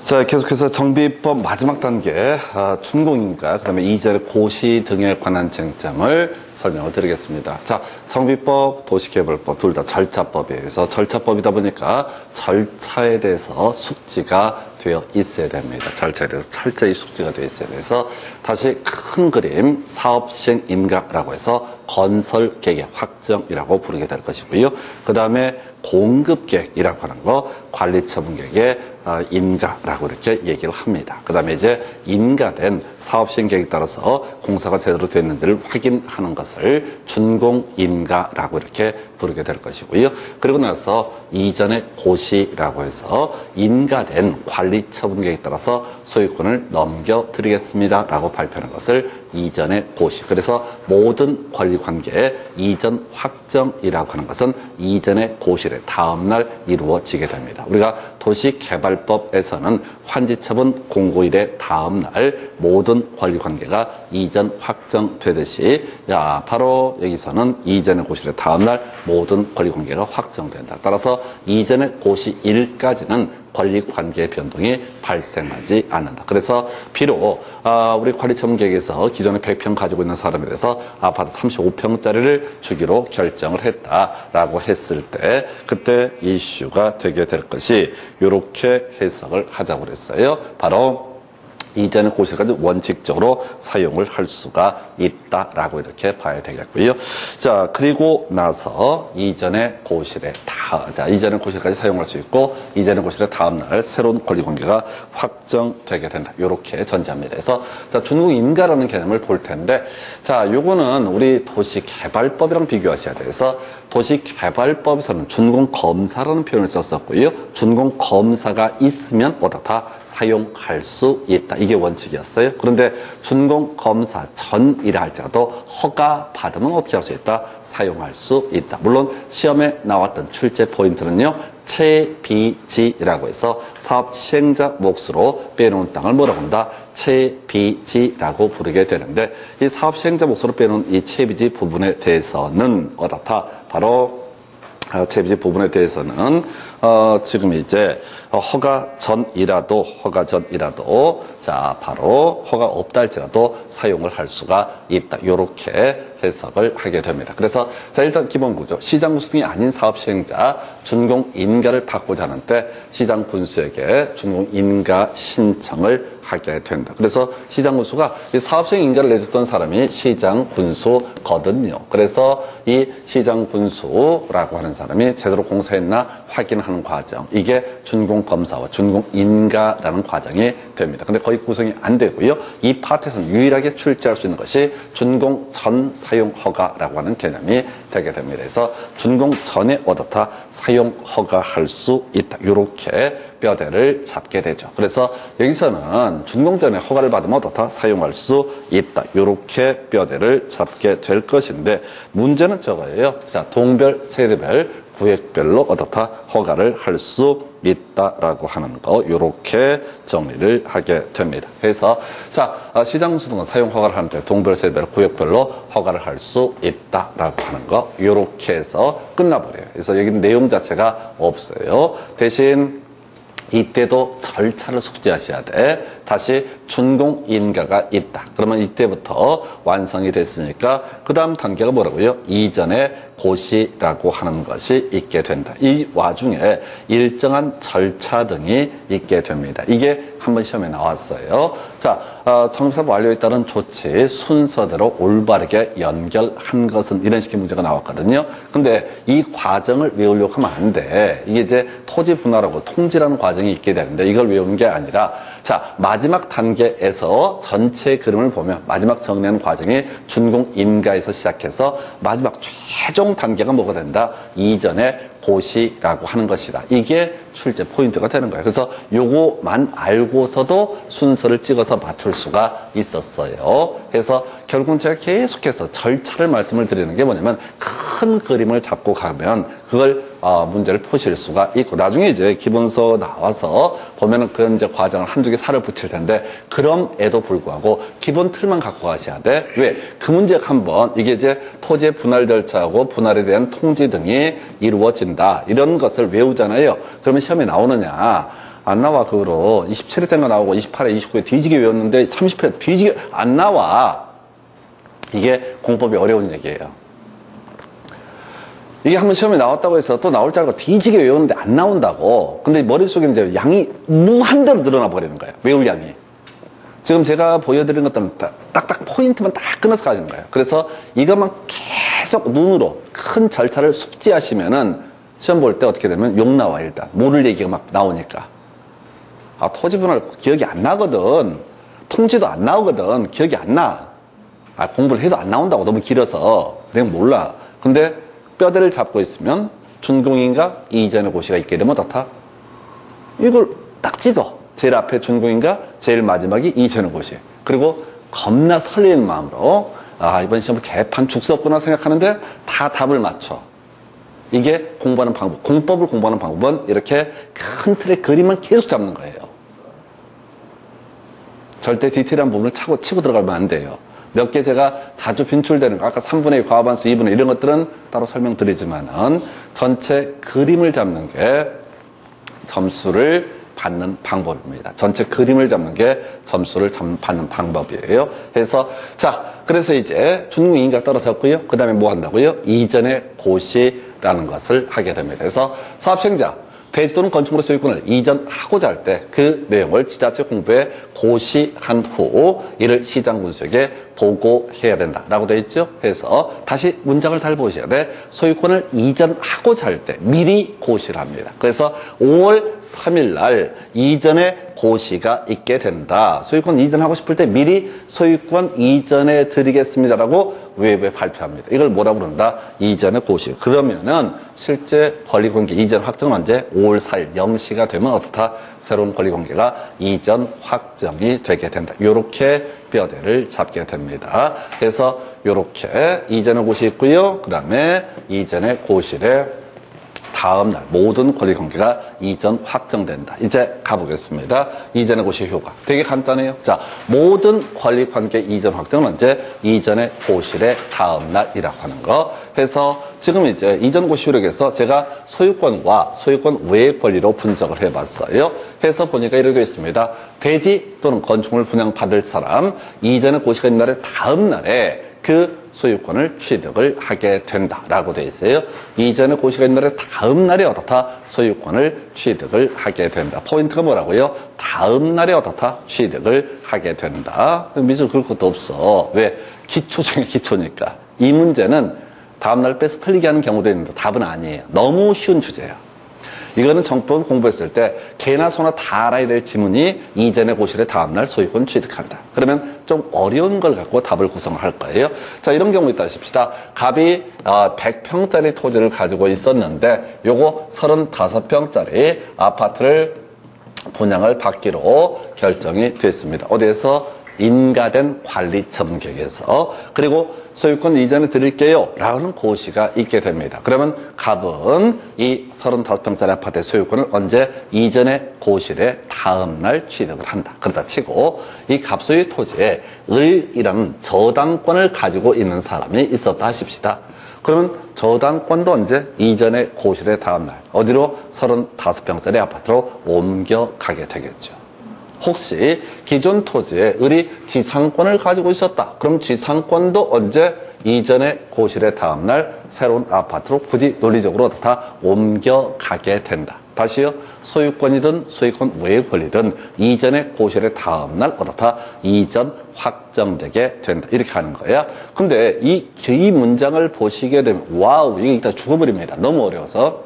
자, 계속해서 정비법 마지막 단계, 준공인가, 그 다음에 이전의 고시 등에 관한 쟁점을 설명을 드리겠습니다. 자, 정비법, 도시개발법 둘 다 절차법이에요. 그래서 절차법이다 보니까 절차에 대해서 숙지가 되어 있어야 됩니다. 절차에 대해서 철저히 숙지가 되어 있어야 돼서 다시 큰 그림 사업시행 인가라고 해서 건설계획 확정이라고 부르게 될 것이고요. 그 다음에 공급계획이라고 하는 거 관리처분계획의 인가라고 이렇게 얘기를 합니다. 그 다음에 이제 인가된 사업시행 계획에 따라서 공사가 제대로 됐는지를 확인하는 것을 준공인가라고 이렇게 부르게 될 것이고요. 그리고 나서 이전의 고시라고 해서 인가된 관리처분계획에 따라서 소유권을 넘겨드리겠습니다 라고 발표하는 것을 이전의 고시. 그래서 모든 권리관계의 이전 확정이라고 하는 것은 이전의 고시의 다음날 이루어지게 됩니다. 우리가 도시개발법에서는 환지처분 공고일의 다음날 모든 권리관계가 이전 확정되듯이 바로 여기서는 이전의 고시의 다음날 모든 권리관계가 확정된다. 따라서 이전의 고시일까지는 권리관계 변동이 발생하지 않는다. 그래서 비록 우리 관리처분계획에서 기존에 100평 가지고 있는 사람에 대해서 아파트 35평짜리를 주기로 결정을 했다라고 했을 때 그때 이슈가 되게 될 것이 이렇게 해석을 하자고 그랬어요. 바로 이전의 고시까지 원칙적으로 사용을 할 수가 있다라고 이렇게 봐야 되겠고요. 자, 그리고 나서 이전의 고시의 이전의 고시까지 사용할 수 있고 이전의 고시의 다음날 새로운 권리관계가 확정되게 된다. 이렇게 전제합니다. 그래서 자, 준공인가라는 개념을 볼 텐데 자, 요거는 우리 도시개발법이랑 비교하셔야 돼서 도시개발법에서는 준공검사라는 표현을 썼었고요. 준공검사가 있으면 어떻다? 사용할 수 있다. 이게 원칙이었어요. 그런데 준공검사 전이라 할지라도 허가 받으면 어떻게 할 수 있다? 사용할 수 있다. 물론 시험에 나왔던 출제 포인트는요. 채비지라고 해서 사업 시행자 몫으로 빼놓은 땅을 뭐라고 한다? 채비지라고 부르게 되는데 이 사업 시행자 몫으로 빼놓은 이 채비지 부분에 대해서는 어떻다? 바로 채비지 부분에 대해서는 지금 이제 허가 전이라도 자 바로 허가 없다 할지라도 사용을 할 수가 있다. 이렇게 해석을 하게 됩니다. 그래서 자 일단 기본 구조 시장 군수 등이 아닌 사업 시행자 준공인가를 받고자 하는 때 시장 군수에게 준공인가 신청을 하게 된다. 그래서 시장 군수가 이 사업 시행 인가를 내줬던 사람이 시장 군수거든요. 그래서 이 시장 군수라고 하는 사람이 제대로 공사했나 확인하는 과정 이게 준공검사와 준공인가라는 과정이 됩니다. 근데 거의 구성이 안 되고요. 이 파트에서는 유일하게 출제할 수 있는 것이 준공 전 사용 허가라고 하는 개념이 되게 됩니다. 그래서 준공 전에 어떻다 사용 허가할 수 있다. 이렇게 뼈대를 잡게 되죠. 그래서 여기서는 준공 전에 허가를 받으면 어떻다 사용할 수 있다. 이렇게 뼈대를 잡게 될 것인데 문제는 저거예요. 자, 동별, 세대별, 구획별로 어떻다 허가를 할 수 있다라고 하는 거 이렇게 정리를 하게 됩니다. 그래서 자 시장 군수 등은 사용 허가를 하는데 동별, 세대별, 구획별로 허가를 할 수 있다라고 하는 거 이렇게 해서 끝나버려요. 그래서 여기는 내용 자체가 없어요. 대신 이때도 절차를 숙지하셔야 돼. 다시 준공인가가 있다. 그러면 이때부터 완성이 됐으니까 그 다음 단계가 뭐라고요? 이전에 고시라고 하는 것이 있게 된다. 이 와중에 일정한 절차 등이 있게 됩니다. 이게 한번 시험에 나왔어요. 자, 정비사업 완료에 따른 조치 순서대로 올바르게 연결한 것은 이런 식의 문제가 나왔거든요. 근데 이 과정을 외우려고 하면 안 돼. 이게 이제 토지 분할하고 통지라는 과정이 있게 되는데 이걸 외우는 게 아니라 자, 마지막 단계에서 전체 그림을 보면 마지막 정리하는 과정이 준공인가에서 시작해서 마지막 최종 단계가 뭐가 된다? 이전에 고시라고 하는 것이다. 이게 출제 포인트가 되는 거예요. 그래서 요거만 알고서도 순서를 찍어서 맞출 수가 있었어요. 그래서 결국은 제가 계속해서 절차를 말씀을 드리는 게 뭐냐면 큰 그림을 잡고 가면 그걸 문제를 푸실 수가 있고 나중에 이제 기본서 나와서 보면은 그런 이제 과정을 한두 개 살을 붙일 텐데 그럼에도 불구하고 기본 틀만 갖고 가셔야 돼. 왜? 그 문제가 한번 이게 이제 토지의 분할 절차하고 분할에 대한 통지 등이 이루어진다. 이런 것을 외우잖아요. 그러면 시험에 나오느냐? 안 나와. 그거로 27회 땐 거 나오고 28회, 29회 뒤지게 외웠는데 30회 뒤지게 안 나와. 이게 공법이 어려운 얘기예요. 이게 한번 시험에 나왔다고 해서 또 나올 줄 알고 뒤지게 외웠는데 안 나온다고. 근데 머릿속에 이제 양이 무한대로 늘어나 버리는 거예요. 외울 양이. 지금 제가 보여드린 것들은 딱딱 포인트만 딱 끊어서 가지는 거예요. 그래서 이것만 계속 눈으로 큰 절차를 숙지하시면은 시험 볼 때 어떻게 되면 욕 나와. 일단 모를 얘기가 막 나오니까. 아, 토지분할 기억이 안 나거든. 통지도 안 나오거든. 기억이 안 나. 아, 공부를 해도 안 나온다고. 너무 길어서 내가 몰라. 근데 뼈대를 잡고 있으면 준공인가 이전의 고시가 있게 되면 어떻다? 이걸 딱 찍어. 제일 앞에 준공인가 제일 마지막이 이전의 고시. 그리고 겁나 설레는 마음으로 아, 이번 시험은 개판 죽수 없구나 생각하는데 다 답을 맞춰. 이게 공부하는 방법. 공법을 공부하는 방법은 이렇게 큰 틀의 그림만 계속 잡는 거예요. 절대 디테일한 부분을 치고 들어가면 안 돼요. 몇 개 제가 자주 빈출되는 거, 아까 3분의 2, 과반수, 2분의 1 이런 것들은 따로 설명드리지만은 전체 그림을 잡는 게 점수를 받는 방법입니다. 전체 그림을 잡는 게 점수를 받는 방법이에요. 그래서 그래서 이제 준공인가 떨어졌고요. 그 다음에 뭐 한다고요? 이전의 고시라는 것을 하게 됩니다. 그래서 사업시행자 대지 또는 건축물의 소유권을 이전하고자 할 때 그 내용을 지자체 공부에 고시한 후 이를 시장군수에게 보고해야 된다라고 되어 있죠. 그래서 다시 문장을 잘 보셔야 돼. 소유권을 이전하고자 할 때 미리 고시를 합니다. 그래서 5월 3일 날 이전에 고시가 있게 된다. 소유권 이전하고 싶을 때 미리 소유권 이전해 드리겠습니다라고 외부에 발표합니다. 이걸 뭐라고 그런다? 이전의 고시. 그러면은 실제 권리관계 이전 확정은 언제? 5월 4일 0시가 되면 어떻다? 새로운 권리관계가 이전 확정이 되게 된다. 요렇게 뼈대를 잡게 됩니다. 그래서 요렇게 이전의 고시 있고요. 그 다음에 이전의 고시에 다음날 모든 권리관계가 이전 확정된다. 이제 가보겠습니다. 이전의 고시 효과. 되게 간단해요. 자, 모든 권리관계 이전 확정은 언제? 이전의 고시의 다음날이라고 하는 거. 그래서 지금 이제 이전 고시 효력에서 제가 소유권과 소유권 외의 권리로 분석을 해봤어요. 해서 보니까 이렇게 되어 있습니다. 대지 또는 건축물 분양받을 사람 이전의 고시가 있는 날의 다음날에 그 소유권을 취득을 하게 된다라고 되어 있어요. 이전의 고시가 있는 날에 다음 날에 어떻다? 소유권을 취득을 하게 된다. 포인트가 뭐라고요? 다음 날에 어떻다? 취득을 하게 된다. 미술 그럴 것도 없어. 왜? 기초 중에 기초니까. 이 문제는 다음 날 빼서 틀리게 하는 경우도 있는데 답은 아니에요. 너무 쉬운 주제예요. 이거는 정법을 공부했을 때 개나 소나 다 알아야 될 지문이 이전의 고시의 다음날 소유권 취득한다. 그러면 좀 어려운 걸 갖고 답을 구성을 할 거예요. 자, 이런 경우 있다 싶시다. 갑이 100평짜리 토지를 가지고 있었는데 요거 35평짜리 아파트를 분양을 받기로 결정이 됐습니다. 어디에서? 인가된 관리처분계획에서. 그리고 소유권 이전에 드릴게요 라는 고시가 있게 됩니다. 그러면 갑은 이 35평짜리 아파트의 소유권을 언제? 이전의 고시의 다음날 취득을 한다. 그러다 치고 이 갑소유 토지에 을이라는 저당권을 가지고 있는 사람이 있었다 하십시다. 그러면 저당권도 언제? 이전의 고시의 다음날 어디로? 35평짜리 아파트로 옮겨가게 되겠죠. 혹시 기존 토지에 을이 지상권을 가지고 있었다. 그럼 지상권도 언제? 이전의 고시의 다음날 새로운 아파트로 굳이 논리적으로 다 옮겨가게 된다. 다시요. 소유권이든 소유권 외의 권리든 이전의 고시의 다음날 어떻다? 이전 확정되게 된다. 이렇게 하는 거야. 근데 이 문장을 보시게 되면 와우, 이게 일단 죽어버립니다. 너무 어려워서.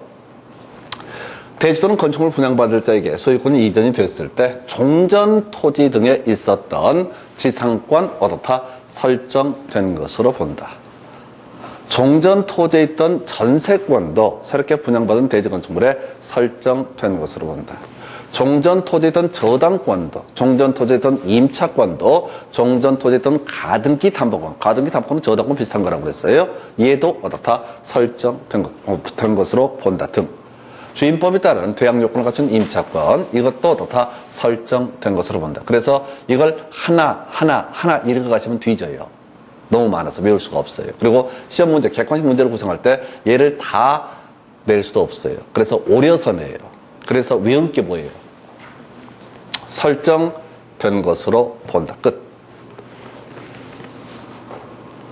대지 또는 건축물 분양받을 자에게 소유권이 이전이 됐을 때 종전 토지 등에 있었던 지상권 어떻다? 설정된 것으로 본다. 종전 토지에 있던 전세권도 새롭게 분양받은 대지 건축물에 설정된 것으로 본다. 종전 토지에 있던 저당권도, 종전 토지에 있던 임차권도, 종전 토지에 있던 가등기 담보권, 가등기 담보권은 저당권 비슷한 거라고 그랬어요. 얘도 어떻다? 설정된 것으로 본다 등. 주임법에 따른 대항 요건을 갖춘 임차권, 이것도 다 설정된 것으로 본다. 그래서 이걸 하나 읽어가시면 뒤져요. 너무 많아서 외울 수가 없어요. 그리고 시험 문제, 객관식 문제를 구성할 때 얘를 다 낼 수도 없어요. 그래서 오려서 내요. 그래서 외울 게 뭐예요? 설정된 것으로 본다. 끝.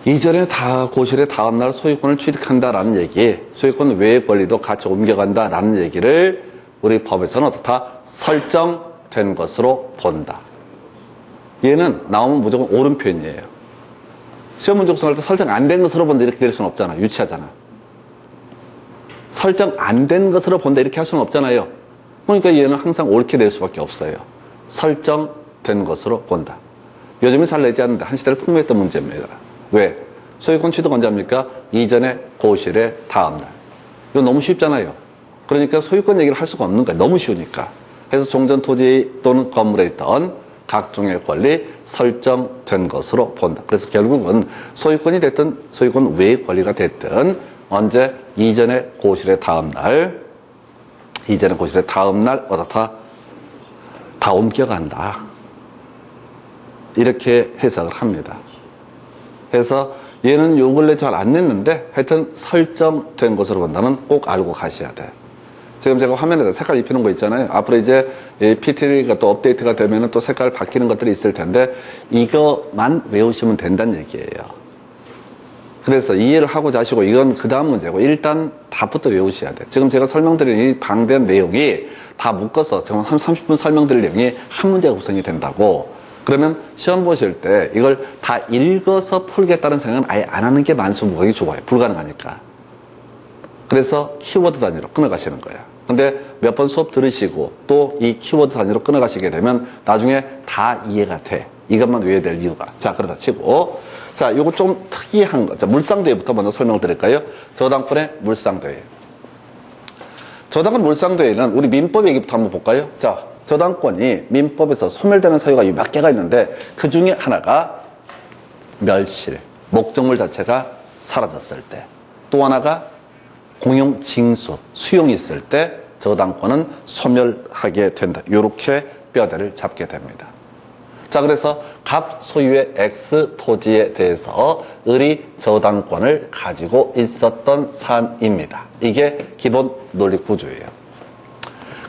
이전에 고실의 다음날 소유권을 취득한다라는 얘기, 소유권 외의 권리도 같이 옮겨간다라는 얘기를 우리 법에서는 어떻다? 설정된 것으로 본다. 얘는 나오면 무조건 옳은 표현이에요. 시험 문제 구성할 때 설정 안 된 것으로 본다 이렇게 될 수는 없잖아. 유치하잖아. 설정 안 된 것으로 본다 이렇게 할 수는 없잖아요. 그러니까 얘는 항상 옳게 될 수밖에 없어요. 설정된 것으로 본다. 요즘에 잘 내지 않는데 한 시대를 풍미했던 문제입니다. 왜? 소유권 취득 언제 합니까? 이전에 고실의 다음날. 이거 너무 쉽잖아요. 그러니까 소유권 얘기를 할 수가 없는 거야. 너무 쉬우니까. 그래서 종전 토지 또는 건물에 있던 각종의 권리 설정된 것으로 본다. 그래서 결국은 소유권이 됐든 소유권 외의 권리가 됐든 언제? 이전에 고실의 다음날, 어떻다? 다 옮겨간다. 이렇게 해석을 합니다. 그래서 얘는 요 근래 잘 안 냈는데 하여튼 설정된 것으로 본다는 꼭 알고 가셔야 돼. 지금 제가 화면에다 색깔 입히는 거 있잖아요. 앞으로 이제 PT가 또 업데이트가 되면은 또 색깔 바뀌는 것들이 있을 텐데 이거만 외우시면 된다는 얘기예요. 그래서 이해를 하고 자시고 이건 그 다음 문제고 일단 답부터 외우셔야 돼. 지금 제가 설명드린 이 방대한 내용이 다 묶어서 지금 한 30분 설명드릴 내용이 한 문제가 구성이 된다고. 그러면 시험 보실 때 이걸 다 읽어서 풀겠다는 생각은 아예 안 하는 게 만수무강이 좋아요. 불가능하니까. 그래서 키워드 단위로 끊어가시는 거야. 근데 몇 번 수업 들으시고 또 이 키워드 단위로 끊어가시게 되면 나중에 다 이해가 돼. 이것만 외워야 될 이유가. 자, 그러다 치고. 자, 요거 좀 특이한 거. 자, 물상대회부터 먼저 설명드릴까요? 저당권의 물상대회. 저당권 물상대회는 우리 민법 얘기부터 한번 볼까요? 자, 저당권이 민법에서 소멸되는 사유가 몇 개가 있는데 그 중에 하나가 멸실, 목적물 자체가 사라졌을 때. 또 하나가 공용 징수, 수용이 있을 때 저당권은 소멸하게 된다. 요렇게 뼈대를 잡게 됩니다. 자, 그래서 갑 소유의 X 토지에 대해서 을이 저당권을 가지고 있었던 사안입니다. 이게 기본 논리 구조예요.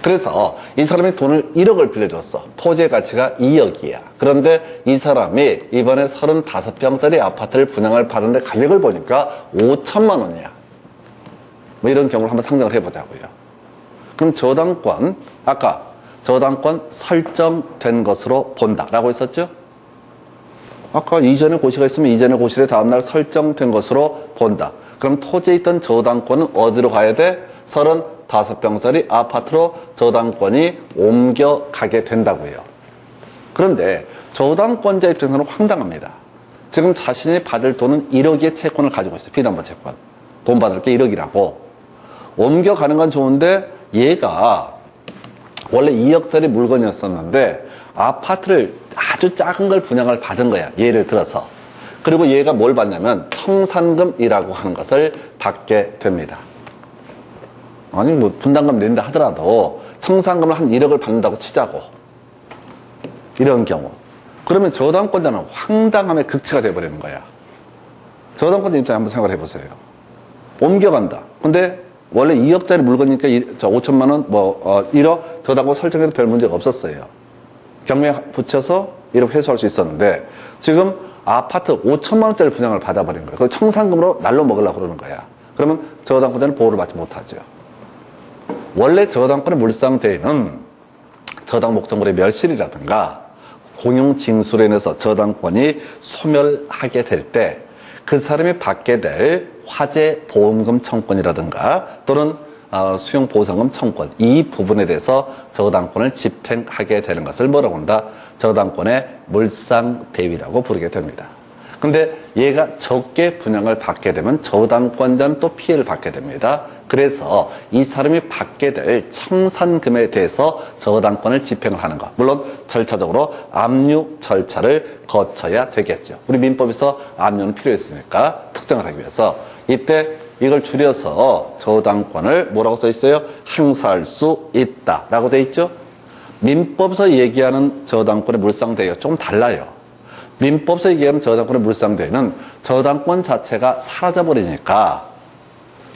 그래서 이 사람이 돈을 1억을 빌려줬어. 토지의 가치가 2억이야. 그런데 이 사람이 이번에 35평짜리 아파트를 분양을 받는데 가격을 보니까 5천만 원이야. 뭐 이런 경우를 한번 상정을 해보자고요. 그럼 저당권, 아까 저당권 설정된 것으로 본다라고 했었죠? 아까 이전에 고시가 있으면 이전에 고시의 다음날 설정된 것으로 본다. 그럼 토지에 있던 저당권은 어디로 가야 돼? 35평짜리 아파트로 저당권이 옮겨가게 된다고요. 그런데 저당권자 입장에서는 황당합니다. 지금 자신이 받을 돈은 1억의 채권을 가지고 있어요. 피담보 채권. 돈 받을 게 1억이라고. 옮겨가는 건 좋은데 얘가 원래 2억짜리 물건이었었는데 아파트를 아주 작은 걸 분양을 받은 거야. 예를 들어서. 그리고 얘가 뭘 받냐면 청산금이라고 하는 것을 받게 됩니다. 아니 뭐 분담금 낸다 하더라도 청산금을 한 1억을 받는다고 치자고. 이런 경우. 그러면 저당권자는 황당함의 극치가 돼버리는 거야. 저당권자 입장에 한번 생각을 해보세요. 옮겨간다. 근데 원래 2억짜리 물건이니까 5천만 원, 1억 저당권 설정해도 별 문제가 없었어요. 경매에 붙여서 1억 회수할 수 있었는데 지금 아파트 5천만 원짜리 분양을 받아버린 거예요. 그걸 청산금으로 날로 먹으려고 그러는 거야. 그러면 저당권자는 보호를 받지 못하죠. 원래 저당권의 물상대회는 저당 목적물의 멸실이라든가 공용징수로 인해서 저당권이 소멸하게 될 때 그 사람이 받게 될 화재 보험금 청권이라든가 또는 수용보상금 청권, 이 부분에 대해서 저당권을 집행하게 되는 것을 뭐라고 한다? 저당권의 물상대위라고 부르게 됩니다. 근데 얘가 적게 분양을 받게 되면 저당권자는 또 피해를 받게 됩니다. 그래서 이 사람이 받게 될 청산금에 대해서 저당권을 집행을 하는 것. 물론 절차적으로 압류 절차를 거쳐야 되겠죠. 우리 민법에서 압류는 필요했으니까 특정을 하기 위해서 이때 이걸 줄여서 저당권을 뭐라고 써 있어요? 행사할 수 있다라고 돼 있죠. 민법에서 얘기하는 저당권의 물상대위가 조금 달라요. 민법에서 얘기하는 저당권의 물상대위는 저당권 자체가 사라져버리니까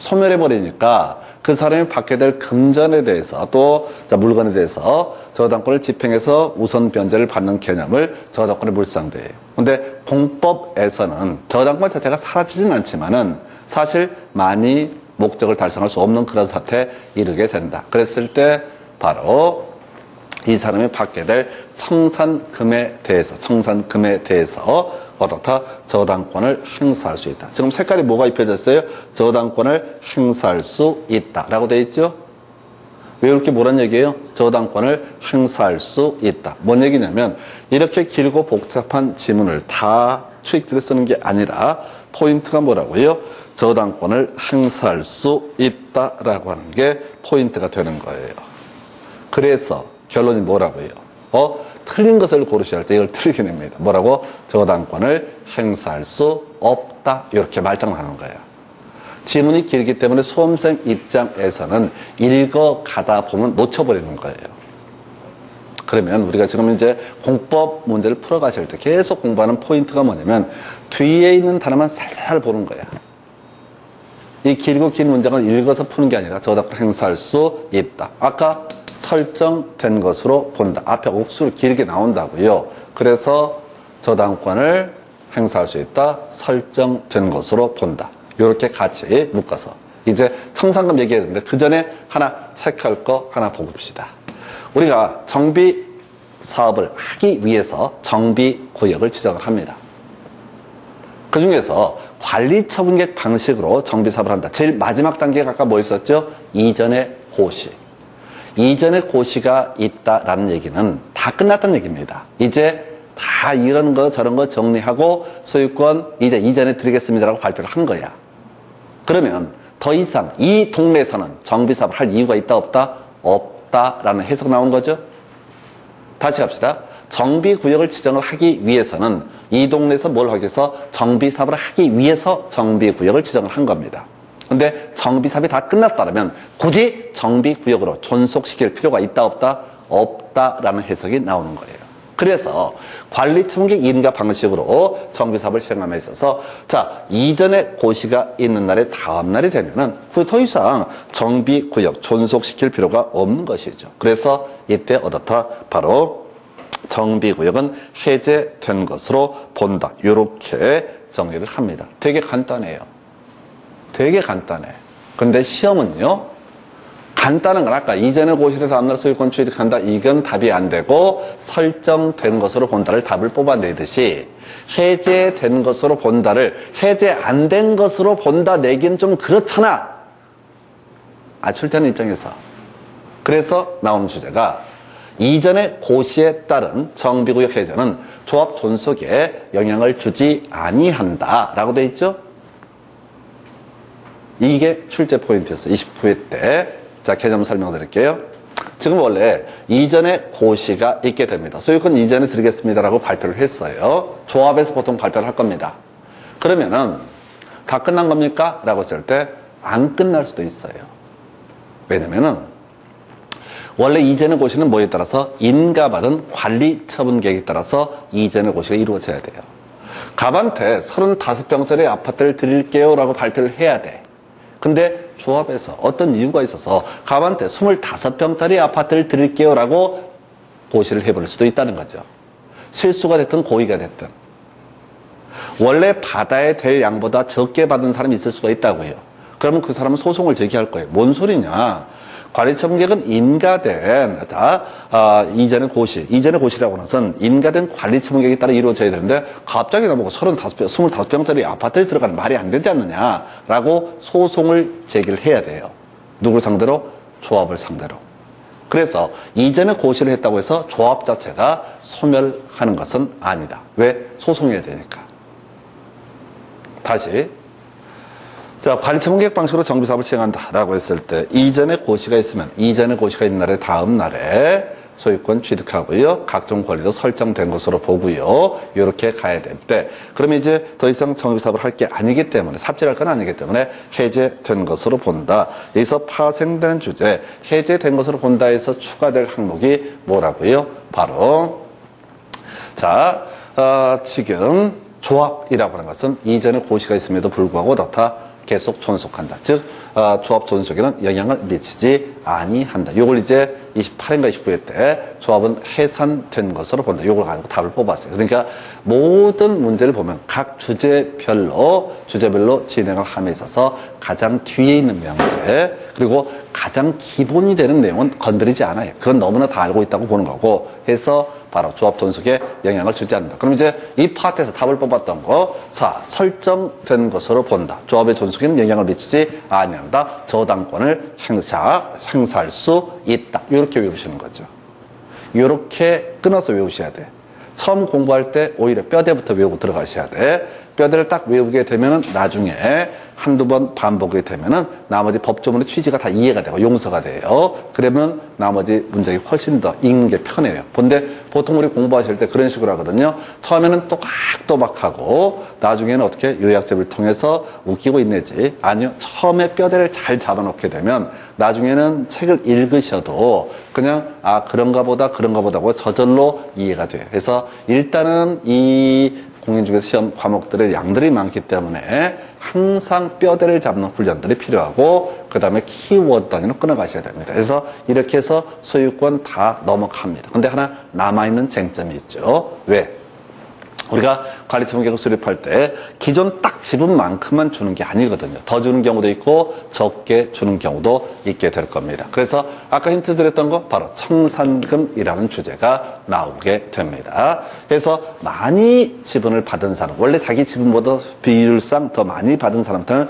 소멸해버리니까 그 사람이 받게 될 금전에 대해서 또 물건에 대해서 저당권을 집행해서 우선 변제를 받는 개념을 저당권의 물상대예요. 근데 공법에서는 저당권 자체가 사라지진 않지만은 사실 많이 목적을 달성할 수 없는 그런 사태에 이르게 된다. 그랬을 때 바로 이 사람이 받게 될 청산금에 대해서 어떻다? 저당권을 행사할 수 있다. 지금 색깔이 뭐가 입혀졌어요? 저당권을 행사할 수 있다 라고 되어 있죠? 왜 이렇게 뭐란 얘기예요? 저당권을 행사할 수 있다. 뭔 얘기냐면 이렇게 길고 복잡한 지문을 다 추익들을 쓰는 게 아니라 포인트가 뭐라고요? 저당권을 행사할 수 있다라고 하는 게 포인트가 되는 거예요. 그래서 결론이 뭐라고요? 틀린 것을 고르셔야 할 때 이걸 틀리게 냅니다. 뭐라고? 저당권을 행사할 수 없다. 이렇게 말장을 하는 거예요. 지문이 길기 때문에 수험생 입장에서는 읽어가다 보면 놓쳐버리는 거예요. 그러면 우리가 지금 이제 공법 문제를 풀어가실 때 계속 공부하는 포인트가 뭐냐면 뒤에 있는 단어만 살살 보는 거야. 이 길고 긴 문장을 읽어서 푸는 게 아니라 저당권을 행사할 수 있다. 아까 설정된 것으로 본다. 앞에 옥수를 길게 나온다고요. 그래서 저당권을 행사할 수 있다. 설정된 것으로 본다. 이렇게 같이 묶어서 이제 청산금 얘기해야 되는데 그 전에 하나 체크할 거 하나 보고 봅시다. 우리가 정비 사업을 하기 위해서 정비구역을 지정을 합니다. 그 중에서 관리처분계획 방식으로 정비사업을 한다. 제일 마지막 단계가 아까 뭐 있었죠? 이전의 고시. 이전의 고시가 있다라는 얘기는 다 끝났다는 얘기입니다. 이제 다 이런 거 저런 거 정리하고 소유권 이제 이전에 드리겠습니다라고 발표를 한 거야. 그러면 더 이상 이 동네에서는 정비사업을 할 이유가 있다 없다? 없다라는 해석 나온 거죠. 다시 갑시다. 정비구역을 지정을 하기 위해서는 이 동네에서 뭘 하기 위해서 정비사업을 하기 위해서 정비구역을 지정을 한 겁니다. 근데 정비사업이 다 끝났다면 굳이 정비구역으로 존속시킬 필요가 있다 없다? 없다라는 해석이 나오는 거예요. 그래서 관리처분계획 인가 방식으로 정비사업을 시행함에 있어서 이전에 고시가 있는 날에 다음 날이 되면은 더 이상 정비구역 존속시킬 필요가 없는 것이죠. 그래서 이때 어떻다? 바로 정비구역은 해제된 것으로 본다. 이렇게 정리를 합니다. 되게 간단해요. 되게 간단해. 근데 시험은요, 간단한 건 아까 이전에 고시를 다음날 소유권 취득한다. 이건 답이 안 되고 설정된 것으로 본다를 답을 뽑아내듯이 해제된 것으로 본다를 해제 안 된 것으로 본다 내기는 좀 그렇잖아. 출제하는 입장에서. 그래서 나오는 주제가 이전의 고시에 따른 정비구역 해제는 조합 존속에 영향을 주지 아니한다 라고 되어 있죠. 이게 출제 포인트였어요. 29회 때. 개념 설명드릴게요. 지금 원래 이전에 고시가 있게 됩니다. 소유권 이전에 드리겠습니다라고 발표를 했어요. 조합에서 보통 발표를 할 겁니다. 그러면은 다 끝난 겁니까? 라고 했을 때 안 끝날 수도 있어요. 왜냐면은 원래 이전의 고시는 뭐에 따라서 인가받은 관리처분계획에 따라서 이전의 고시가 이루어져야 돼요. 갑한테 35평짜리 아파트를 드릴게요 라고 발표를 해야 돼. 근데 조합에서 어떤 이유가 있어서 갑한테 25평짜리 아파트를 드릴게요 라고 고시를 해버릴 수도 있다는 거죠. 실수가 됐든 고의가 됐든. 원래 받아야 될 양보다 적게 받은 사람이 있을 수가 있다고요. 그러면 그 사람은 소송을 제기할 거예요. 뭔 소리냐. 관리처분계획은 인가된 이전의 고시라고 하는 것은 인가된 관리처분계획에 따라 이루어져야 되는데 갑자기 나보고 25평짜리 아파트에 들어가는 말이 안 되지 않느냐라고 소송을 제기를 해야 돼요. 누구를 상대로? 조합을 상대로. 그래서 이전에 고시를 했다고 해서 조합 자체가 소멸하는 것은 아니다. 왜? 소송해야 되니까. 다시 관리처분계획 방식으로 정비사업을 시행한다라고 했을 때 이전에 고시가 있으면 이전에 고시가 있는 날에 다음 날에 소유권 취득하고요. 각종 권리도 설정된 것으로 보고요. 이렇게 가야 될 때 그러면 이제 더 이상 정비사업을 할 게 아니기 때문에 삽질할 건 아니기 때문에 해제된 것으로 본다. 여기서 파생되는 주제 해제된 것으로 본다에서 추가될 항목이 뭐라고요? 바로 지금 조합이라고 하는 것은 이전에 고시가 있음에도 불구하고 어떻다? 계속 존속한다. 즉 조합 존속에는 영향을 미치지 아니한다. 요걸 이제 28회인가 29회 때 조합은 해산된 것으로 본다. 요걸 가지고 답을 뽑았어요. 그러니까 모든 문제를 보면 각 주제별로 진행을 함에 있어서 가장 뒤에 있는 명제 그리고 가장 기본이 되는 내용은 건드리지 않아요. 그건 너무나 다 알고 있다고 보는 거고 해서 바로 조합 존속에 영향을 주지 않는다. 그럼 이제 이 파트에서 답을 뽑았던 거, 자, 설정된 것으로 본다. 조합의 존속에는 영향을 미치지 아니한다. 저당권을 행사할 수 있다. 이렇게 외우시는 거죠. 이렇게 끊어서 외우셔야 돼. 처음 공부할 때 오히려 뼈대부터 외우고 들어가셔야 돼. 뼈대를 딱 외우게 되면은 나중에 한두 번 반복이 되면은 나머지 법조문의 취지가 다 이해가 되고 용서가 돼요. 그러면 나머지 문장이 훨씬 더 읽는 게 편해요. 근데 보통 우리 공부하실 때 그런 식으로 하거든요. 처음에는 또박또박하고 나중에는 어떻게 요약집을 통해서 웃기고 있네지. 아니요. 처음에 뼈대를 잘 잡아놓게 되면 나중에는 책을 읽으셔도 그냥 그런가 보다 하고 저절로 이해가 돼요. 그래서 일단은 이 공인중개사 시험 과목들의 양들이 많기 때문에 항상 뼈대를 잡는 훈련들이 필요하고 그 다음에 키워드 단위로 끊어가셔야 됩니다. 그래서 이렇게 해서 소유권 다 넘어갑니다. 근데 하나 남아있는 쟁점이 있죠. 왜? 우리가 관리처분 계획 수립할 때 기존 딱 집은 만큼만 주는 게 아니거든요. 더 주는 경우도 있고 적게 주는 경우도 있게 될 겁니다. 그래서 아까 힌트 드렸던 거 바로 청산금이라는 주제가 나오게 됩니다. 그래서 많이 지분을 받은 사람, 원래 자기 지분보다 비율상 더 많이 받은 사람한테는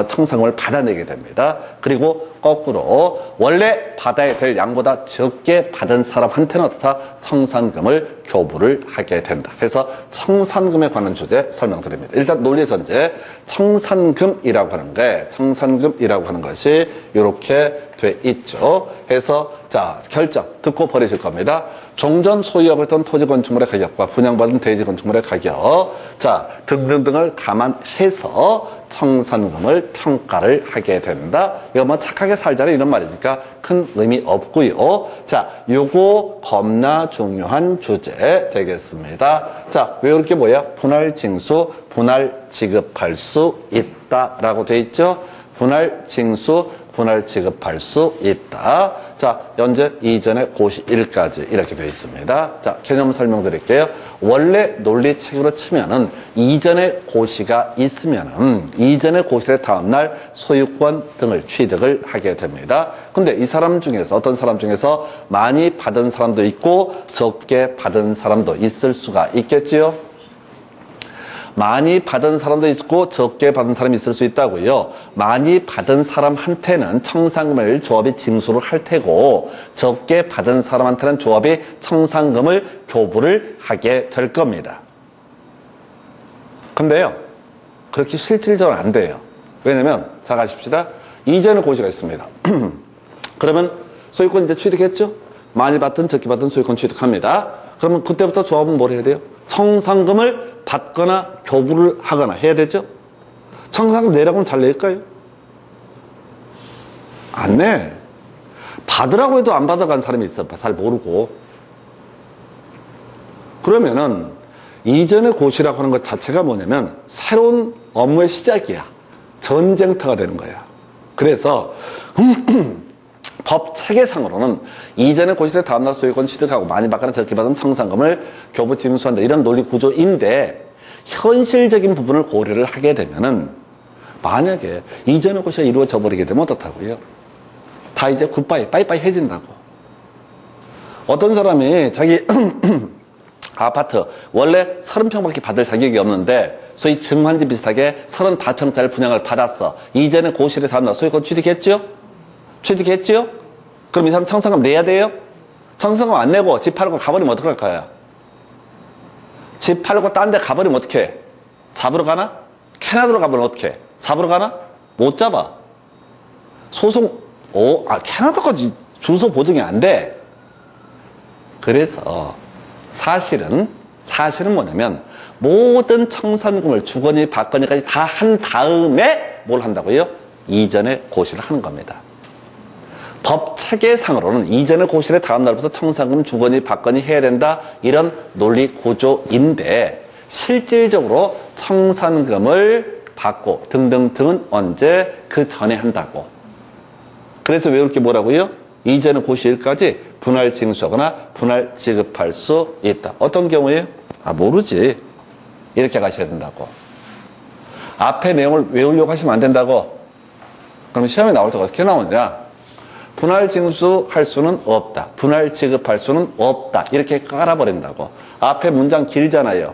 청산금을 받아내게 됩니다. 그리고 거꾸로 원래 받아야 될 양보다 적게 받은 사람한테는 어떻다? 청산금을 교부를 하게 된다. 그래서 청산금에 관한 주제 설명드립니다. 일단 논리 전제, 청산금이라고 하는 것이 이렇게 돼 있죠. 그래서 자, 결정 듣고 버리실 겁니다. 종전 소유하고 있던 토지 건축물의 가격과 분양받은 대지 건축물의 가격, 자, 등등등을 감안해서 청산금을 평가를 하게 된다. 이거 뭐 착하게 살자는 이런 말이니까 큰 의미 없고요. 자, 요거 겁나 중요한 주제 되겠습니다. 자, 외울 게 뭐야? 분할 징수, 분할 지급할 수 있다라고 돼 있죠. 분할 징수, 분할 지급할 수 있다. 자, 현재 이전의 고시 1까지 이렇게 되어 있습니다. 자, 개념 설명드릴게요. 원래 논리책으로 치면은 이전의 고시가 있으면은 이전의 고시의 다음날 소유권 등을 취득을 하게 됩니다. 근데 이 사람 중에서 어떤 사람 중에서 많이 받은 사람도 있고 적게 받은 사람도 있을 수가 있겠지요. 많이 받은 사람도 있고 적게 받은 사람이 있을 수 있다고요. 많이 받은 사람한테는 청산금을 조합이 징수를 할 테고 적게 받은 사람한테는 조합이 청산금을 교부를 하게 될 겁니다. 근데요, 그렇게 실질적으로 안 돼요. 왜냐면 자 가십시다. 이전에 고시가 있습니다. 그러면 소유권 이제 취득했죠? 많이 받든 적게 받든 소유권 취득합니다. 그러면 그때부터 조합은 뭘 해야 돼요? 청산금을 받거나 교부를 하거나 해야 되죠? 청산금 내라고 하면 잘 낼까요? 안 내. 받으라고 해도 안 받아간 사람이 있어. 잘 모르고. 그러면은 이전의 고시라고 하는 것 자체가 뭐냐면 새로운 업무의 시작이야. 전쟁터가 되는 거야. 그래서 법 체계상으로는 이전의 고시의 다음날 소유권 취득하고 많이 받거나 적게 받은 청산금을 교부 징수한다. 이런 논리 구조인데 현실적인 부분을 고려를 하게 되면은 만약에 이전의 고시가 이루어져 버리게 되면 어떻다고요? 다 이제 굿바이, 빠이빠이 해진다고. 어떤 사람이 자기 아파트 원래 30평밖에 받을 자격이 없는데 소위 증환지 비슷하게 35평짜리 분양을 받았어. 이전의 고시의 다음날 소유권 취득했죠? 취득했죠? 그럼 이 사람 청산금 내야 돼요? 청산금 안 내고 집 팔고 가버리면 어떡할 거야? 집 팔고 딴 데 가버리면 어떡해? 잡으러 가나? 캐나다로 가버리면 어떡해? 잡으러 가나? 못 잡아. 소송, 캐나다까지 주소 보증이 안 돼. 그래서 사실은 뭐냐면 모든 청산금을 주거니 받거니까지 다 한 다음에 뭘 한다고요? 이전에 고시를 하는 겁니다. 법 체계상으로는 이전의 고시의 다음 날부터 청산금 주거니 받거니 해야 된다. 이런 논리 구조인데 실질적으로 청산금을 받고 등등등은 언제? 그 전에 한다고. 그래서 외울 게 뭐라고요? 이전의 고시일까지 분할 징수하거나 분할 지급할 수 있다. 어떤 경우에요? 모르지. 이렇게 가셔야 된다고. 앞에 내용을 외우려고 하시면 안 된다고. 그럼 시험에 나올 때 어떻게 나오냐? 분할 징수할 수는 없다. 분할 지급할 수는 없다. 이렇게 깔아버린다고. 앞에 문장 길잖아요.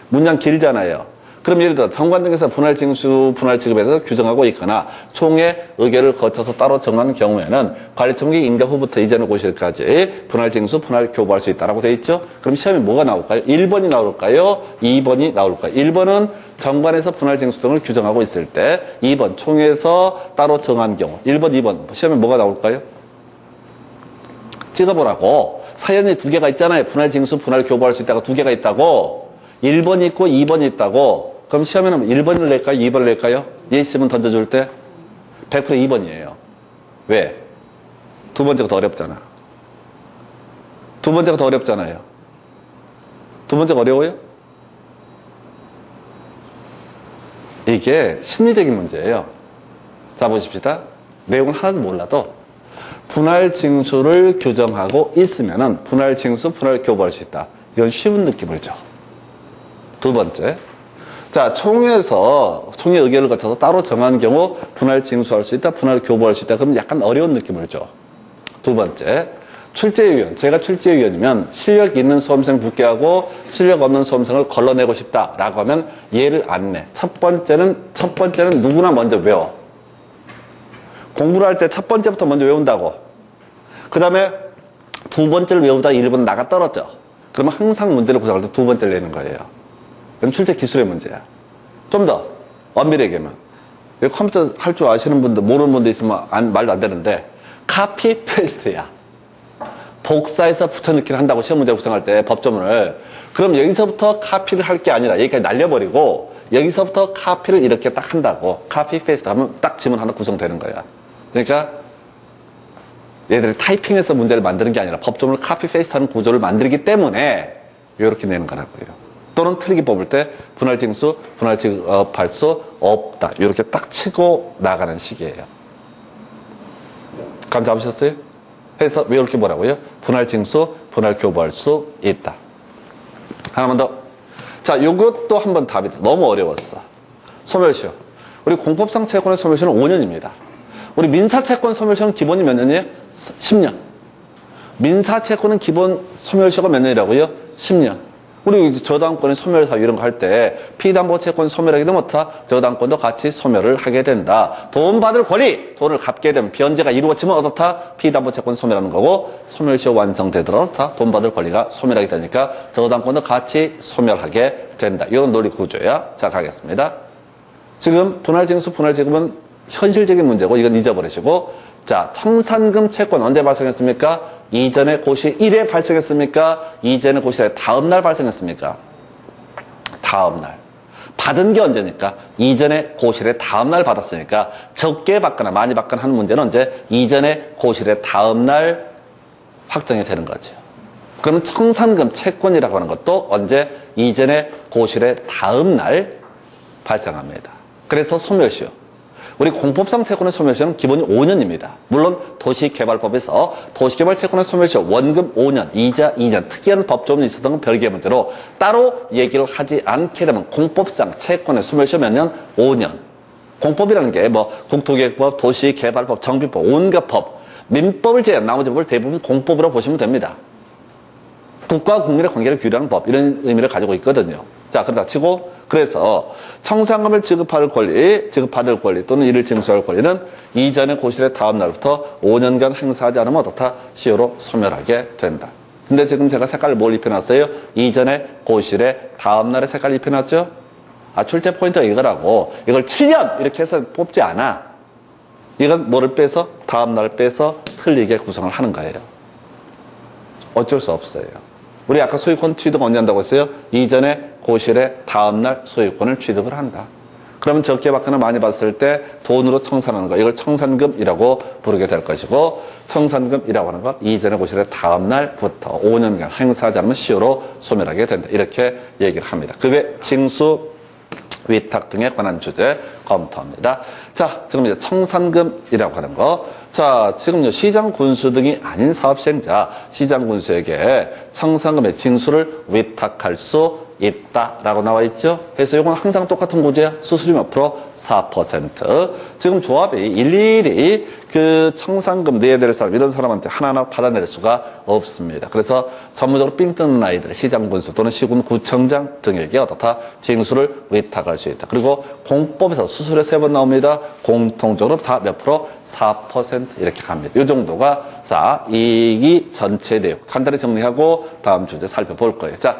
문장 길잖아요. 그럼 예를 들어 정관 등에서 분할 징수, 분할 지급에서 규정하고 있거나 총회 의결을 거쳐서 따로 정한 경우에는 관리청기 인가 후부터 이전의 고시일까지 분할 징수, 분할 교부할 수 있다라고 되어 있죠. 그럼 시험에 뭐가 나올까요? 1번이 나올까요? 2번이 나올까요? 1번은 정관에서 분할 징수 등을 규정하고 있을 때, 2번 총회에서 따로 정한 경우. 1번, 2번 시험에 뭐가 나올까요? 찍어보라고. 사연이 두 개가 있잖아요. 분할 징수, 분할 교부할 수 있다가 두 개가 있다고. 1번이 있고 2번이 있다고. 그럼 시험에는 1번을 낼까요? 2번을 낼까요? 예시문 던져줄 때 100% 2번이에요. 왜? 두 번째가 더 어렵잖아. 두 번째가 더 어렵잖아요. 두 번째가 어려워요? 이게 심리적인 문제예요. 자, 보십시다. 내용을 하나도 몰라도 분할 징수를 규정하고 있으면은 분할 징수, 분할 교부할 수 있다. 이건 쉬운 느낌을 줘. 두 번째. 자, 총회에서 총회 의결을 거쳐서 따로 정한 경우 분할 징수할 수 있다, 분할 교부할 수 있다. 그럼 약간 어려운 느낌을 줘. 두 번째. 출제위원. 제가 출제위원이면 실력 있는 수험생 붙게하고 실력 없는 수험생을 걸러내고 싶다라고 하면 얘를 안 내. 첫 번째는 누구나 먼저 외워. 공부를 할 때 첫 번째부터 먼저 외운다고. 그 다음에 두 번째를 외우다 1번 나가 떨어져. 그러면 항상 문제를 구성할 때 두 번째를 내는 거예요. 이건 출제 기술의 문제야. 좀 더 엄밀하게 하면. 컴퓨터 할 줄 아시는 분들, 모르는 분들 있으면 말도 안 되는데, 카피 페이스트야. 복사해서 붙여넣기를 한다고 시험 문제 구성할 때 법조문을. 그럼 여기서부터 카피를 할 게 아니라 여기까지 날려버리고 여기서부터 카피를 이렇게 딱 한다고. 카피 페이스트 하면 딱 지문 하나 구성되는 거야. 그러니까 얘들이 타이핑해서 문제를 만드는 게 아니라 법조문을 카피 페이스트 하는 구조를 만들기 때문에 이렇게 내는 거라고요. 또는 틀리게 뽑을 때 분할 징수, 분할 지급할 수 없다. 이렇게 딱 치고 나가는 식이에요. 감 잡으셨어요? 해서 외울 게 뭐라고요? 분할 징수, 분할 교부할 수 있다. 하나만 더. 자, 이것도 한번 답이 너무 어려웠어. 소멸시효. 우리 공법상 채권의 소멸시효는 5년입니다. 우리 민사채권 소멸시효는 기본이 몇 년이에요? 10년. 민사채권은 기본 소멸시효가 몇 년이라고요? 10년. 우리 저당권의 소멸사 이런 거 할 때 피담보채권 소멸하게 되면 어떻다? 저당권도 같이 소멸을 하게 된다. 돈 받을 권리, 돈을 갚게 되면 변제가 이루어지면 어떻다? 피담보채권 소멸하는 거고 소멸시효 완성되더라도 어떻다? 돈 받을 권리가 소멸하게 되니까 저당권도 같이 소멸하게 된다. 이건 논리 구조야. 자, 가겠습니다. 지금 분할징수, 분할지급은 현실적인 문제고 이건 잊어버리시고, 자, 청산금 채권 언제 발생했습니까? 이전의 고시 1회 발생했습니까? 이전의 고시의 다음날 발생했습니까? 다음날. 받은 게 언제니까? 이전의 고시의 다음날 받았으니까 적게 받거나 많이 받거나 하는 문제는 언제? 이전의 고시의 다음날 확정이 되는 거죠. 그러면 청산금 채권이라고 하는 것도 언제? 이전의 고시의 다음날 발생합니다. 그래서 소멸시효. 우리 공법상 채권의 소멸시효는 기본이 5년입니다. 물론 도시개발법에서 도시개발 채권의 소멸시효 원금 5년, 이자 2년 특이한 법조문이 있었던 건 별개의 문제로 따로 얘기를 하지 않게 되면 공법상 채권의 소멸시효 몇 년? 5년. 공법이라는 게 뭐 국토계획법, 도시개발법, 정비법, 온갖 법, 민법을 제외한 나머지 법을 대부분 공법으로 보시면 됩니다. 국가와 국민의 관계를 규율하는 법, 이런 의미를 가지고 있거든요. 자, 그러다 치고, 그래서 청산금을 지급받을 권리 또는 이를 징수할 권리는 이전의 고실의 다음 날부터 5년간 행사하지 않으면 어떻다? 시효로 소멸하게 된다. 근데 지금 제가 색깔을 뭘 입혀놨어요? 이전의 고실의 다음 날에 색깔 입혀놨죠? 출제 포인트가 이거라고. 이걸 7년 이렇게 해서 뽑지 않아. 이건 뭐를 빼서? 다음 날 빼서 틀리게 구성을 하는 거예요. 어쩔 수 없어요. 우리 아까 소유권 취득 언제 한다고 했어요? 이전에 고실의 다음날 소유권을 취득을 한다. 그러면 적게 받거나 많이 받았을 때 돈으로 청산하는 거, 이걸 청산금이라고 부르게 될 것이고, 청산금이라고 하는 거 이전의 고실의 다음날부터 5년간 행사하지 않으면 시효로 소멸하게 된다. 이렇게 얘기를 합니다. 그 외 징수, 위탁 등에 관한 주제 검토합니다. 자, 지금 이제 청산금이라고 하는 거. 자, 지금 시장 군수 등이 아닌 사업 시행자, 시장 군수에게 청산금의 징수를 위탁할 수 있다라고 나와 있죠. 그래서 이건 항상 똑같은 구조야. 수수료 몇 프로? 4%. 지금 조합이 일일이 그 청산금 내야 될 사람, 이런 사람한테 하나하나 받아낼 수가 없습니다. 그래서 전문적으로 삥 뜨는 아이들, 시장 군수 또는 시군 구청장 등에게 어떻다? 징수를 위탁할 수 있다. 그리고 공법에서 수수료 3번 나옵니다. 공통적으로 다 몇 프로? 4% 이렇게 갑니다. 이 정도가, 자, 이 전체 내용 간단히 정리하고 다음 주제 살펴볼 거예요. 자,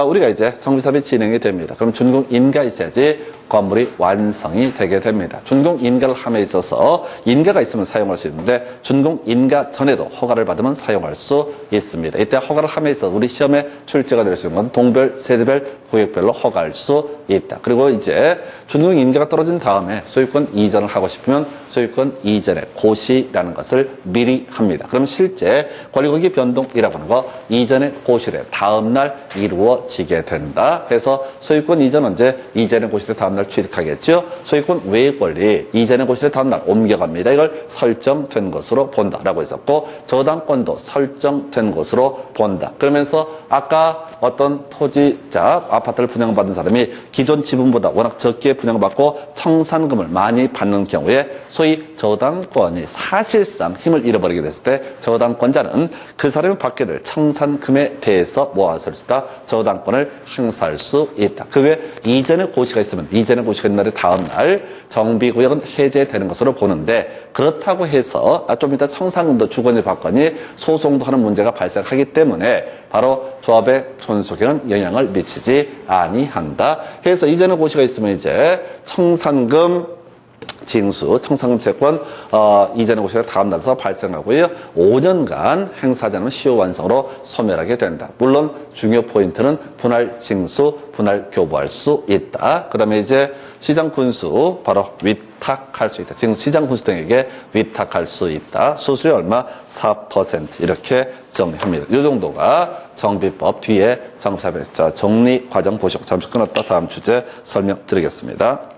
우리가 이제 정비사업이 진행이 됩니다. 그럼 준공 인가 있어야지 건물이 완성이 되게 됩니다. 준공 인가를 함에 있어서 인가가 있으면 사용할 수 있는데 준공 인가 전에도 허가를 받으면 사용할 수 있습니다. 이때 허가를 함에 있어서 우리 시험에 출제가 될 수 있는 건 동별, 세대별, 구역별로 허가할 수 있다. 그리고 이제 준공 인가가 떨어진 다음에 소유권 이전을 하고 싶으면 소유권 이전의 고시라는 것을 미리 합니다. 그럼 실제 권리관계 변동이라고 하는 거 이전의 고시를 다음날 이루어지게 된다. 그래서 소유권 이전 언제? 이전의 고시를 다음날 취득하겠죠. 소유권 외의 권리 이전의 고시를 다음날 옮겨갑니다. 이걸 설정된 것으로 본다라고 했었고 저당권도 설정된 것으로 본다. 그러면서 아까 어떤 토지자 아파트를 분양받은 사람이 기존 지분보다 워낙 적게 분양받고 청산금을 많이 받는 경우에 소위 저당권이 사실상 힘을 잃어버리게 됐을 때 저당권자는 그 사람이 받게 될 청산금에 대해서 모아서 있다 저당권을 행사할 수 있다. 그 외에 이전의 고시가 있으면 이전의 고시가 있는 날의 다음날 정비구역은 해제되는 것으로 보는데 그렇다고 해서 좀 이따 청산금도 주거니 받거니 소송도 하는 문제가 발생하기 때문에 바로 조합의 존속에는 영향을 미치지 아니한다. 그래서 이전의 고시가 있으면 이제 청산금 징수, 청산금 채권 이전의 고시가 다음 날부터 발생하고요. 5년간 행사되는 시효 완성으로 소멸하게 된다. 물론 중요 포인트는 분할 징수, 분할 교부할 수 있다. 그 다음에 이제 시장 군수 바로 위탁할 수 있다. 지금 시장 군수 등에게 위탁할 수 있다. 수수료 얼마? 4% 이렇게 정리합니다. 이 정도가 정비법 뒤에 정비사업의 정리 과정 보시고 잠시 끊었다 다음 주제 설명드리겠습니다.